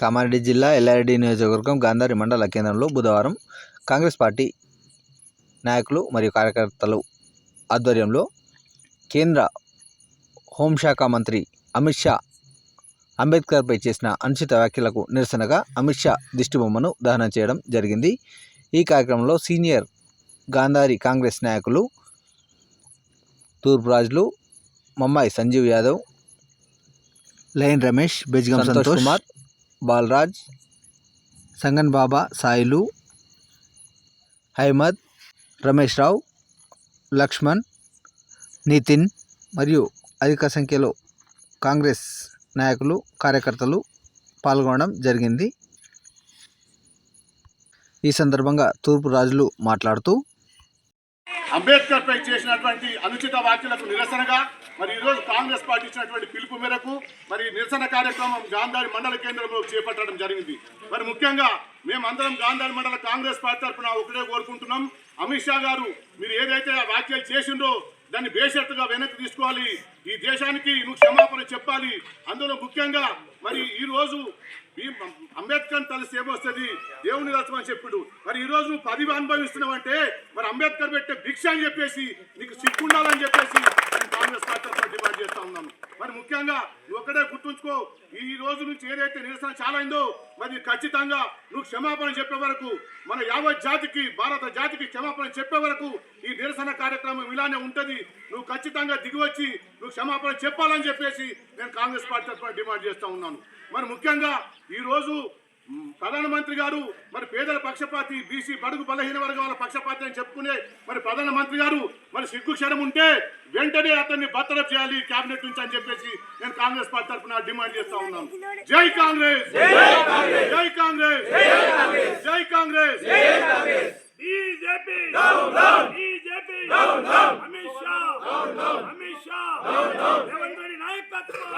కామారెడ్డి జిల్లా ఎల్లారెడ్డి నియోజకవర్గం గాంధారి మండల కేంద్రంలో బుధవారం కాంగ్రెస్ పార్టీ నాయకులు మరియు కార్యకర్తలు ఆధ్వర్యంలో కేంద్ర హోంశాఖ మంత్రి అమిత్ షా అంబేద్కర్పై చేసిన అనుచిత వ్యాఖ్యలకు నిరసనగా అమిత్ షా దిష్టిబొమ్మను దహనం చేయడం జరిగింది. ఈ కార్యక్రమంలో సీనియర్ గాంధారి కాంగ్రెస్ నాయకులు తూర్పు రాజులు, మమ్మాయి సంజీవ్ యాదవ్, లయన్ రమేష్, బెజ్గం సంతోష్ కుమార్, బాలరాజ్, సంగన్ బాబా, సాయిలు, అహ్మద్, రమేష్ రావు, లక్ష్మణ్, నితిన్ మరియు అధిక సంఖ్యలో కాంగ్రెస్ నాయకులు, కార్యకర్తలు పాల్గొనడం జరిగింది. ఈ సందర్భంగా తూర్పు రాజులు మాట్లాడుతూ అంబేద్కర్ పై చేసినటువంటి అనుచిత వ్యాఖ్యలకు నిరసనగా మరి ఈరోజు కాంగ్రెస్ పార్టీ ఇచ్చినటువంటి పిలుపు మేరకు మరి నిరసన కార్యక్రమం గాంధారి మండల కేంద్రంలో చేపట్టడం జరిగింది. మరి ముఖ్యంగా మేమందరం గాంధారి మండల కాంగ్రెస్ పార్టీ తరఫున ఒకటే కోరుకుంటున్నాం, అమిత్ షా గారు మీరు ఏదైతే వ్యాఖ్యలు చేసిండో దాన్ని బేషరతుగా వెనక్కి తీసుకోవాలి. ఈ దేశానికి నువ్వు క్షమాపణ చెప్పాలి. అందులో ముఖ్యంగా మరి ఈరోజు అంబేద్కర్ తలసి ఏమొస్తుంది, దేవుని రచమని చెప్పుడు. మరి ఈరోజు నువ్వు 10 అనుభవిస్తున్నావు అంటే మరి అంబేద్కర్ పెట్టే భిక్ష అని చెప్పేసి నీకు సిగ్గుండాలని చెప్పేసి నేను కాంగ్రెస్ పార్టీ డిమాండ్ చేస్తా ఉన్నాను. మరి ముఖ్యంగా నువ్వు ఒక్కడే గుర్తుంచుకో, ఈ రోజు నుంచి ఏదైతే నిరసన చాలా అయిందో మరి ఖచ్చితంగా నువ్వు క్షమాపణ చెప్పే వరకు, మన యావత్ జాతికి, భారత జాతికి క్షమాపణ చెప్పే వరకు ఈ నిరసన కార్యక్రమం ఇలానే ఉంటుంది. నువ్వు ఖచ్చితంగా దిగివచ్చి నువ్వు క్షమాపణ చెప్పాలని చెప్పేసి నేను కాంగ్రెస్ పార్టీ తరఫున డిమాండ్ చేస్తూ ఉన్నాను. మరి ముఖ్యంగా ఈరోజు ప్రధానమంత్రి గారు మరి పేదల పక్షపాతి, బీసీ బడుగు బలహీన వర్గాల పక్షపాతి అని చెప్పుకునే మరి ప్రధానమంత్రి గారు మరి సిగ్గు క్షణం ఉంటే వెంటనే అతన్ని బర్తరఫ్ చేయాలి కేబినెట్ నుంచి అని చెప్పేసి నేను కాంగ్రెస్ పార్టీ తరఫున డిమాండ్ చేస్తా ఉన్నాను. జై కాంగ్రెస్, జై కాంగ్రెస్, జై కాంగ్రెస్. బీజేపీ బీజేపీ అమిత్ షా అమిత్ షా రేవంత్ రెడ్డి నాయకత్వం,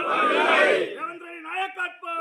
రేవంత్ రెడ్డి నాయకత్వం.